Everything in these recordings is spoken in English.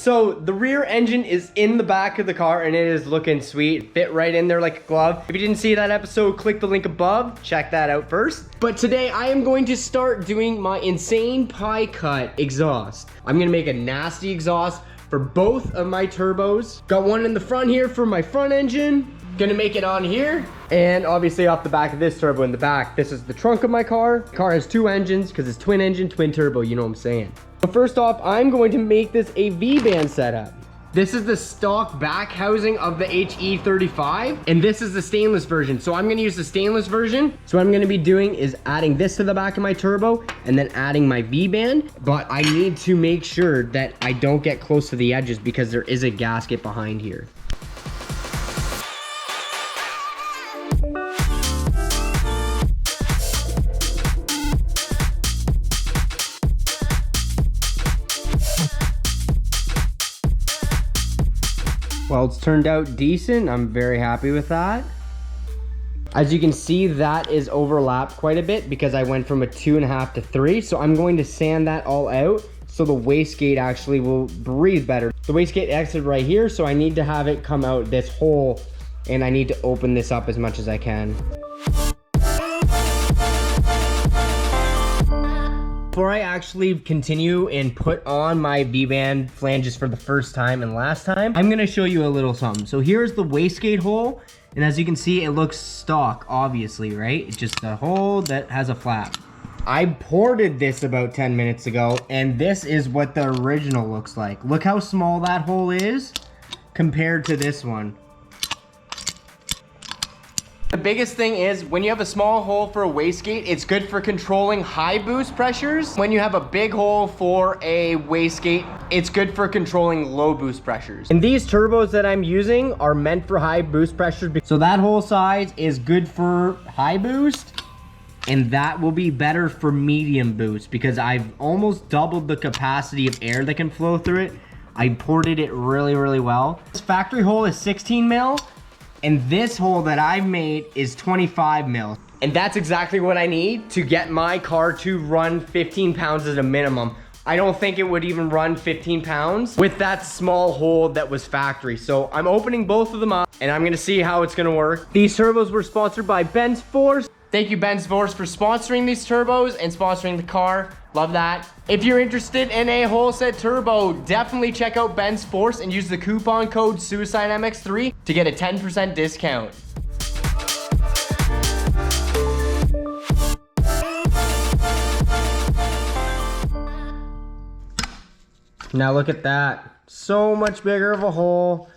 so the rear engine is in the back of the car and it is looking sweet. Fit right in there like a glove. If you didn't see that episode, click the link above. Check that out first. But today I am going to start doing my insane pie cut exhaust. I'm gonna make a nasty exhaust for both of my turbos. Got one in the front here for my front engine. Gonna make it on here. And obviously off the back of this turbo in the back. This is the trunk of my car. The car has 2 engines because it's twin engine, twin turbo, you know what I'm saying. So first off, I'm going to make this a V-band setup. This is the stock back housing of the HE35, and this is the stainless version. So I'm gonna use the stainless version. So what I'm gonna be doing is adding this to the back of my turbo and then adding my V-band, but I need to make sure that I don't get close to the edges because there is a gasket behind here. Well, it's turned out decent. I'm very happy with that. As you can see, that is overlapped quite a bit because I went from a 2.5 to 3. So I'm going to sand that all out so the wastegate actually will breathe better. The wastegate exit right here, so I need to have it come out this hole and I need to open this up as much as I can. Before I actually continue and put on my V-band flanges for the first time and last time, I'm gonna show you a little something. So here's the wastegate hole, and as you can see, it looks stock, obviously, right? It's just a hole that has a flap. I ported this about 10 minutes ago, and this is what the original looks like. Look how small that hole is compared to this one. The biggest thing is when you have a small hole for a wastegate, it's good for controlling high boost pressures. When you have a big hole for a wastegate, it's good for controlling low boost pressures. And these turbos that I'm using are meant for high boost pressures. So that hole size is good for high boost, and that will be better for medium boost because I've almost doubled the capacity of air that can flow through it. I ported it really, really well. This factory hole is 16 mil. And this hole that I've made is 25 mil. And that's exactly what I need to get my car to run 15 pounds at a minimum. I don't think it would even run 15 pounds with that small hole that was factory. So I'm opening both of them up and I'm gonna see how it's gonna work. These turbos were sponsored by Ben's Force. Thank you, Ben's Force, for sponsoring these turbos and sponsoring the car. Love that. If you're interested in a whole set turbo, definitely check out Ben's Force and use the coupon code Suicide MX3 to get a 10% discount. Now look at that. So much bigger of a hole.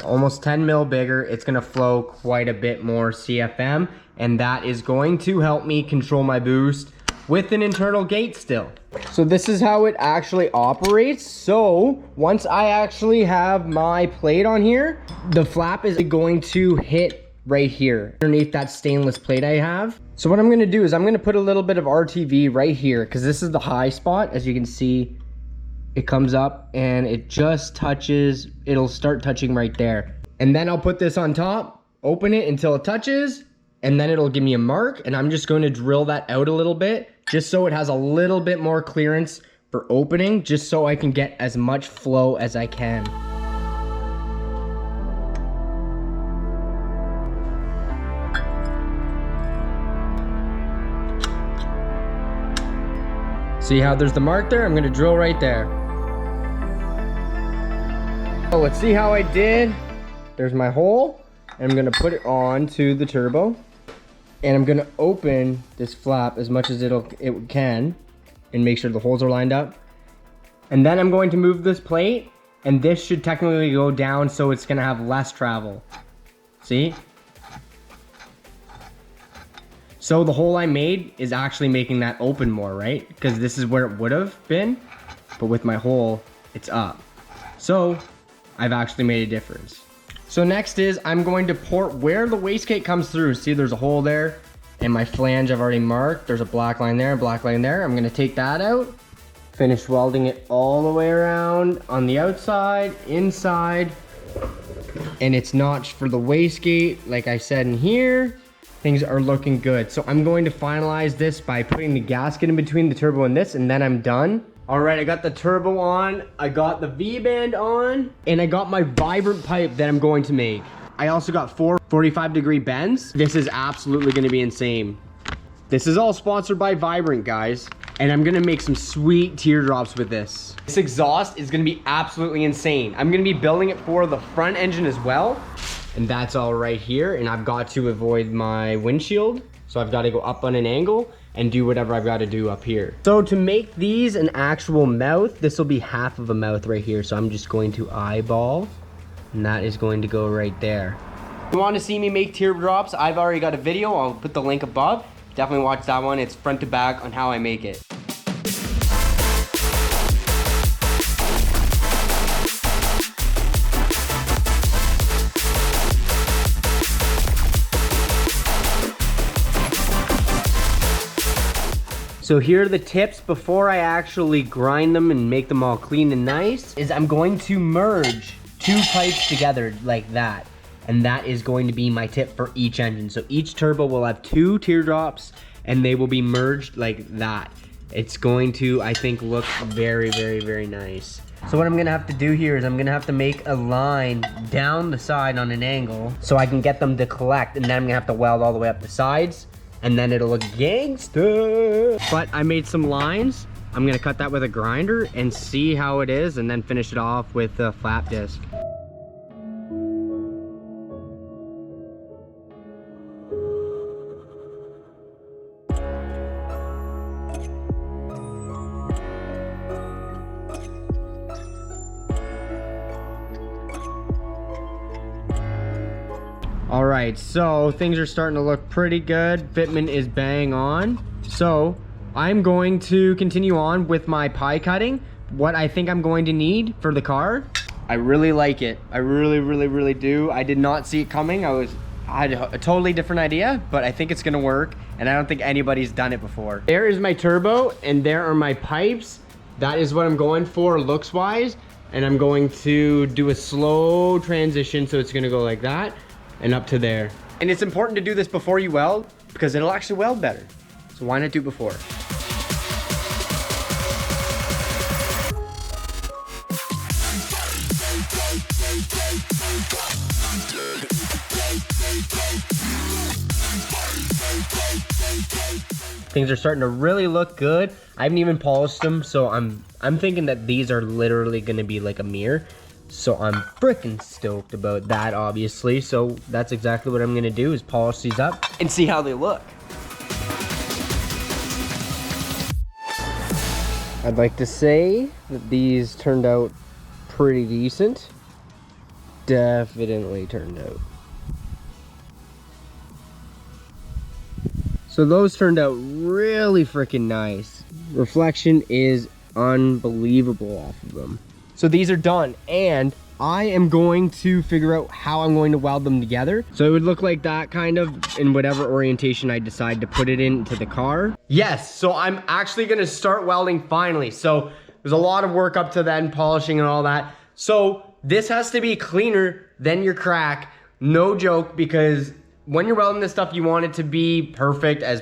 Almost 10 mil bigger. It's gonna flow quite a bit more CFM, and that is going to help me control my boost with an internal gate still. So this is how it actually operates. So once I actually have my plate on here, the flap is going to hit right here underneath that stainless plate I have. So what I'm gonna do is I'm gonna put a little bit of RTV right here because this is the high spot. As you can see, it comes up and it just touches, it'll start touching right there. And then I'll put this on top, open it until it touches, and then it'll give me a mark, and I'm just going to drill that out a little bit just so it has a little bit more clearance for opening, just so I can get as much flow as I can. See how there's the mark there? I'm gonna drill right there. So let's see how I did. There's my hole. And I'm gonna put it on to the turbo. And I'm gonna open this flap as much as it can and make sure the holes are lined up. And then I'm going to move this plate, and this should technically go down so it's gonna have less travel. See? So the hole I made is actually making that open more, right? Because this is where it would have been, but with my hole, it's up. So I've actually made a difference. So next is I'm going to port where the wastegate comes through. See, there's a hole there, and my flange I've already marked. There's a black line there, a black line there. I'm gonna take that out, finish welding it all the way around on the outside, inside, and it's notched for the wastegate. Like I said in here, things are looking good. So I'm going to finalize this by putting the gasket in between the turbo and this, and then I'm done. All right, I got the turbo on, I got the V-band on, and I got my vibrant pipe that I'm going to make. I also got 4 45-degree bends. This is absolutely gonna be insane. This is all sponsored by Vibrant, guys. And I'm gonna make some sweet teardrops with this. This exhaust is gonna be absolutely insane. I'm gonna be building it for the front engine as well. And that's all right here. And I've got to avoid my windshield. So I've got to go up on an angle and do whatever I've got to do up here. So to make these an actual mouth, this will be half of a mouth right here. So I'm just going to eyeball, and that is going to go right there. If you want to see me make teardrops, I've already got a video. I'll put the link above. Definitely watch that one. It's front to back on how I make it. So here are the tips before I actually grind them and make them all clean and nice, is I'm going to merge 2 pipes together like that. And that is going to be my tip for each engine. So each turbo will have 2 teardrops and they will be merged like that. It's going to, I think, look very, very, very nice. So what I'm gonna have to do here is I'm gonna have to make a line down the side on an angle so I can get them to collect, and then I'm gonna have to weld all the way up the sides, and then it'll look gangsta. But I made some lines. I'm gonna cut that with a grinder and see how it is, and then finish it off with a flap disc. All right, so things are starting to look pretty good. Fitment is bang on. So I'm going to continue on with my pie cutting. What I think I'm going to need for the car. I really like it. I really, really, really do. I did not see it coming. I had a totally different idea, but I think it's gonna work, and I don't think anybody's done it before. There is my turbo, and there are my pipes. That is what I'm going for looks-wise, and I'm going to do a slow transition, so it's gonna go like that and up to there. And it's important to do this before you weld because it'll actually weld better. So why not do it before? Things are starting to really look good. I haven't even polished them, so I'm thinking that these are literally gonna be like a mirror. So I'm freaking stoked about that, obviously. So that's exactly what I'm gonna do, is polish these up and see how they look. I'd like to say that these turned out pretty decent. Definitely turned out. So those turned out really freaking nice. Reflection is unbelievable off of them. So these are done, and I am going to figure out how I'm going to weld them together. So it would look like that, kind of, in whatever orientation I decide to put it into the car. Yes, so I'm actually gonna start welding finally. So there's a lot of work up to then, polishing and all that. So this has to be cleaner than your crack, no joke, because when you're welding this stuff, you want it to be perfect as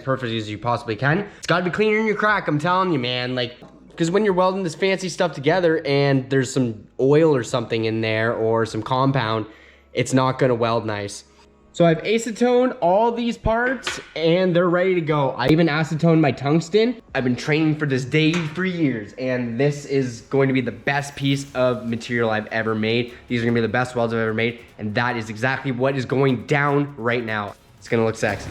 you possibly can. It's gotta be cleaner than your crack, I'm telling you, man. Like, because when you're welding this fancy stuff together and there's some oil or something in there or some compound, it's not gonna weld nice. So I've acetoned all these parts and they're ready to go. I even acetoned my tungsten. I've been training for this day for years, and this is going to be the best piece of material I've ever made. These are gonna be the best welds I've ever made, and that is exactly what is going down right now. It's gonna look sexy.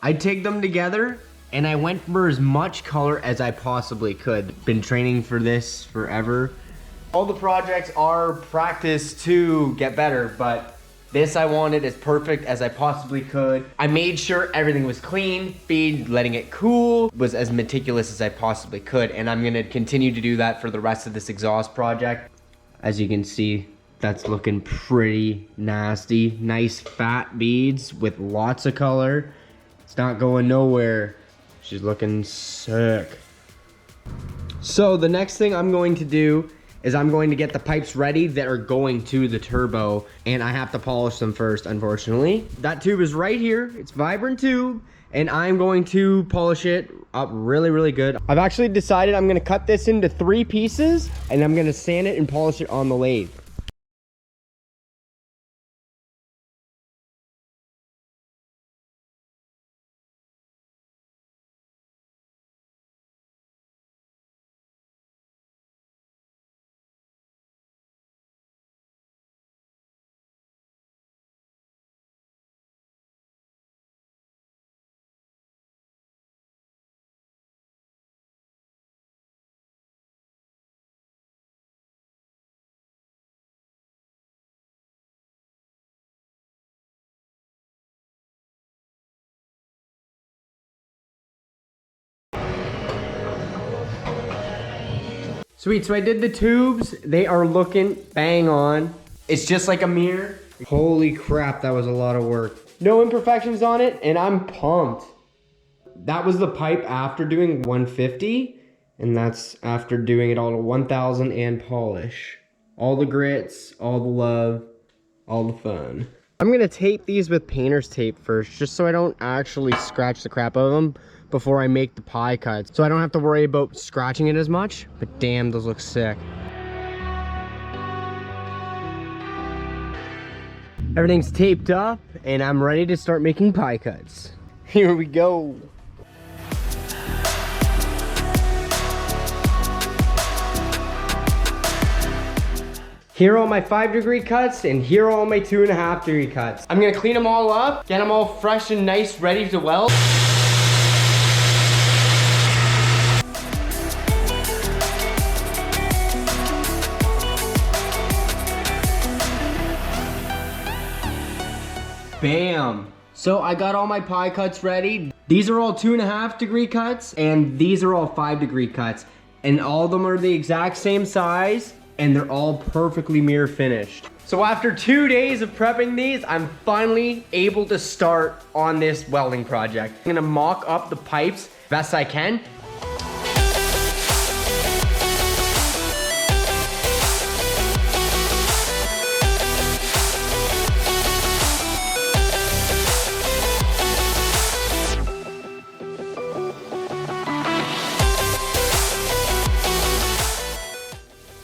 I take them together and I went for as much color as I possibly could. Been training for this forever. All the projects are practice to get better, but This I wanted as perfect as I possibly could. I made sure everything was clean, feed, letting it cool, was as meticulous as I possibly could. And I'm gonna continue to do that for the rest of this exhaust project. As you can see, that's looking pretty nasty. Nice fat beads with lots of color. It's not going nowhere. She's looking sick. So the next thing I'm going to do is I'm going to get the pipes ready that are going to the turbo, and I have to polish them first, unfortunately. That tube is right here. It's vibrant tube, and I'm going to polish it up really, really good. I've actually decided I'm gonna cut this into 3 pieces, and I'm gonna sand it and polish it on the lathe. Sweet, so I did the tubes. They are looking bang on. It's just like a mirror. Holy crap, that was a lot of work. No imperfections on it, and I'm pumped. That was the pipe after doing 150, and that's after doing it all to 1000 and polish. All the grits, all the love, all the fun. I'm gonna tape these with painter's tape first, just so I don't actually scratch the crap out of them before I make the pie cuts. So I don't have to worry about scratching it as much, but damn, those look sick. Everything's taped up, and I'm ready to start making pie cuts. Here we go. Here are all my 5-degree cuts, and here are all my 2.5-degree cuts. I'm gonna clean them all up, get them all fresh and nice, ready to weld. Bam! So I got all my pie cuts ready. These are all 2.5-degree cuts, and these are all 5-degree cuts. And all of them are the exact same size, and they're all perfectly mirror finished. So after 2 days of prepping these, I'm finally able to start on this welding project. I'm gonna mock up the pipes best I can.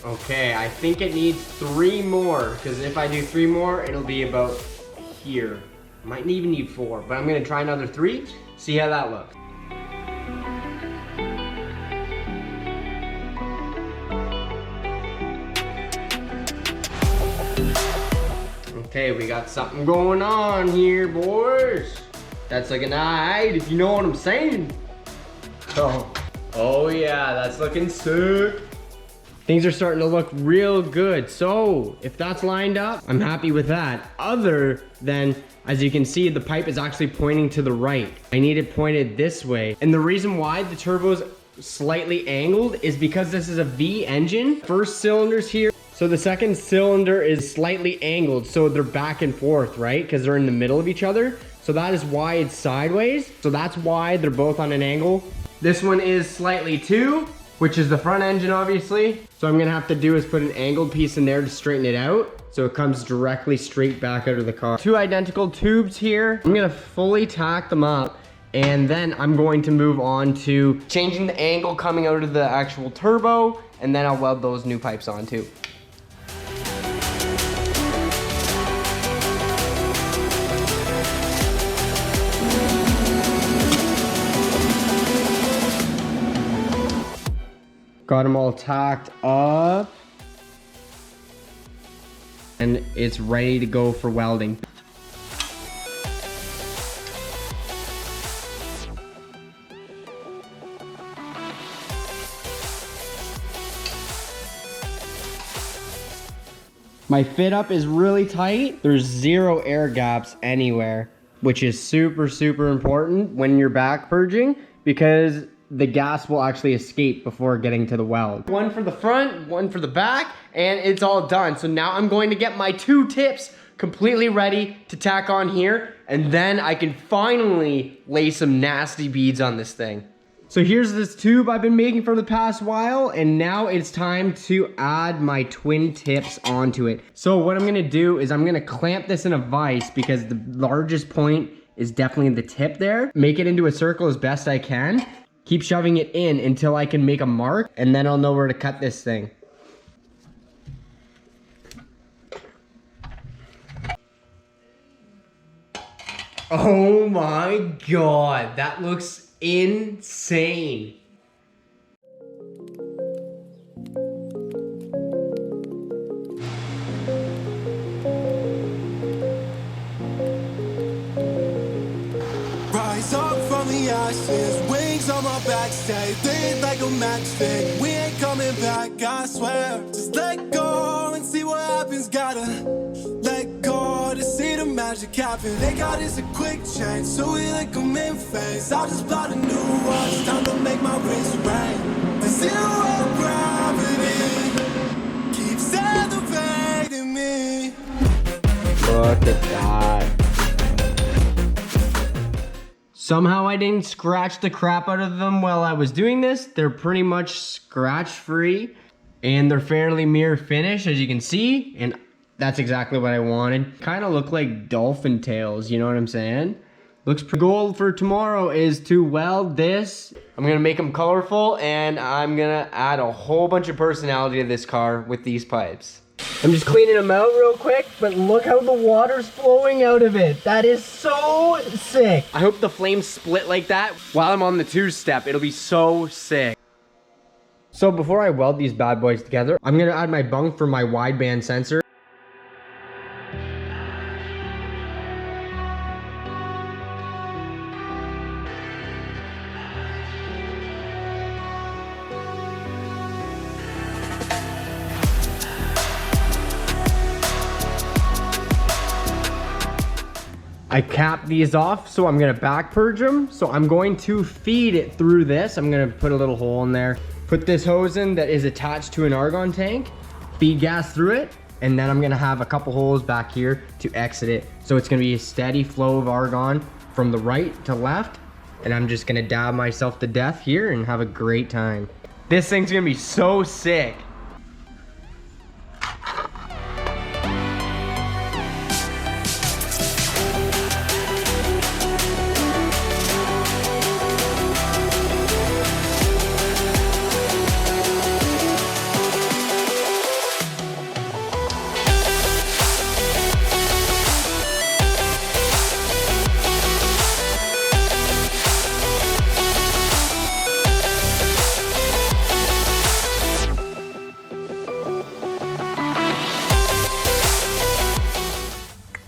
Okay, I think it needs 3 more, because if I do 3 more, it'll be about here. Might even need 4, but I'm gonna try another 3, see how that looks. Okay, we got something going on here, boys. That's looking alright, if you know what I'm saying. Oh yeah, that's looking sick. Things are starting to look real good. So if that's lined up, I'm happy with that. Other than, as you can see, the pipe is actually pointing to the right. I need it pointed this way. And the reason why the turbo's slightly angled is because this is a V engine. First cylinder's here. So the second cylinder is slightly angled. So they're back and forth, right? Because they're in the middle of each other. So that is why it's sideways. So that's why they're both on an angle. This one is slightly too, which is the front engine, obviously. So I'm gonna have to do is put an angled piece in there to straighten it out, so it comes directly straight back out of the car. 2 identical tubes here. I'm gonna fully tack them up, and then I'm going to move on to changing the angle coming out of the actual turbo, and then I'll weld those new pipes on too. Got them all tacked up. And it's ready to go for welding. My fit up is really tight. There's 0 air gaps anywhere, which is super, super important when you're back purging because the gas will actually escape before getting to the weld. One for the front, one for the back, and it's all done. So now I'm going to get my 2 tips completely ready to tack on here, and then I can finally lay some nasty beads on this thing. So here's this tube I've been making for the past while, and now it's time to add my twin tips onto it. So what I'm gonna do is I'm gonna clamp this in a vise because the largest point is definitely the tip there. Make it into a circle as best I can. Keep shoving it in until I can make a mark, and then I'll know where to cut this thing. Oh my God, that looks insane. Rise up from the ashes, wings on my back, stay lit like a matchstick. We ain't coming back, I swear. Just let go and see what happens. Gotta let go to see the magic happen. They got us a quick change, so we like them in phase. I'll just plot a new watch, time to make my wrist rain. The 0 gravity keeps elevating me. Look at that. Somehow I didn't scratch the crap out of them while I was doing this. They're pretty much scratch free and they're fairly mirror finish, as you can see, and that's exactly what I wanted. Kind of look like dolphin tails, you know what I'm saying? Looks pretty. Goal for tomorrow is to weld this. I'm gonna make them colorful and I'm gonna add a whole bunch of personality to this car with these pipes. I'm just cleaning them out real quick, but look how the water's flowing out of it. That is so sick. I hope the flames split like that while I'm on the 2-step. It'll be so sick. So before I weld these bad boys together, I'm gonna add my bung for my wideband sensor. I cap these off, so I'm gonna back purge them. So I'm going to feed it through this. I'm gonna put a little hole in there, put this hose in that is attached to an argon tank, feed gas through it, and then I'm gonna have a couple holes back here to exit it. So it's gonna be a steady flow of argon from the right to left, and I'm just gonna dab myself to death here and have a great time. This thing's gonna be so sick.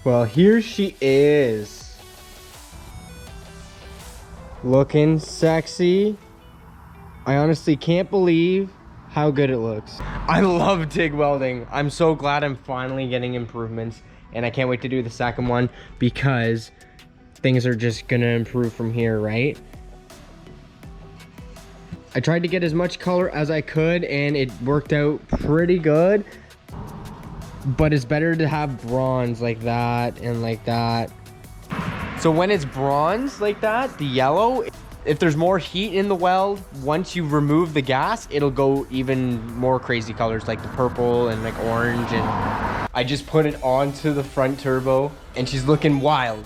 Well, here she is. Looking sexy. I honestly can't believe how good it looks. I love TIG welding. I'm so glad I'm finally getting improvements, and I can't wait to do the second one because things are just gonna improve from here, right? I tried to get as much color as I could and it worked out pretty good. But it's better to have bronze like that and like that. So when it's bronze like that, the yellow, if there's more heat in the weld, once you remove the gas, it'll go even more crazy colors like the purple and like orange. And I just put it onto the front turbo and she's looking wild.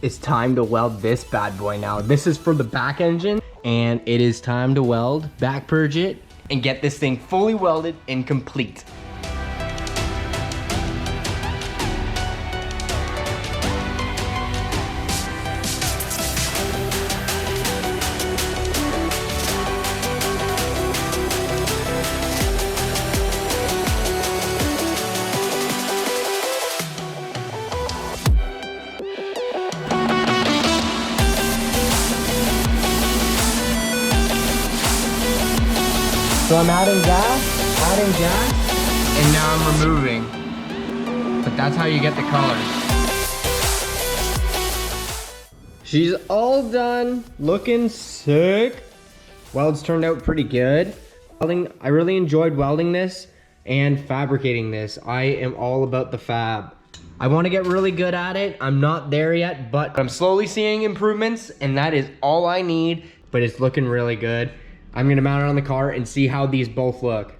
It's time to weld this bad boy now. This is for the back engine, and it is time to weld, back purge it, and get this thing fully welded and complete. So I'm adding gas, and now I'm removing. But that's how you get the colors. She's all done, looking sick. Welds turned out pretty good. I really enjoyed welding this and fabricating this. I am all about the fab. I want to get really good at it. I'm not there yet, but I'm slowly seeing improvements, and that is all I need, but it's looking really good. I'm gonna mount it on the car and see how these both look.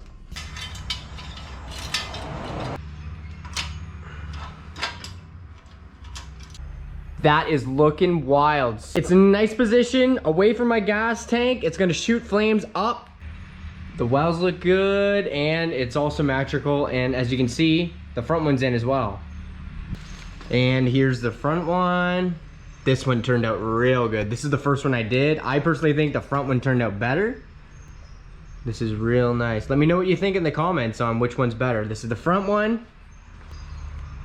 That is looking wild. It's in a nice position, away from my gas tank. It's gonna shoot flames up. The welds look good, and it's all symmetrical, and as you can see, the front one's in as well. And here's the front one. This one turned out real good. This is the first one I did. I personally think the front one turned out better. This is real nice. Let me know what you think in the comments on which one's better. This is the front one,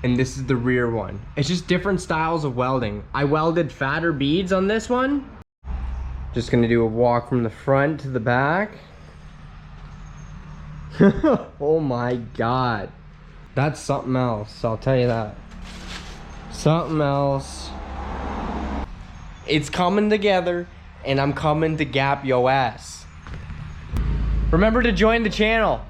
and this is the rear one. It's just different styles of welding. I welded fatter beads on this one. Just gonna do a walk from the front to the back. Oh my God. That's something else, I'll tell you that. Something else. It's coming together, and I'm coming to gap yo ass. Remember to join the channel.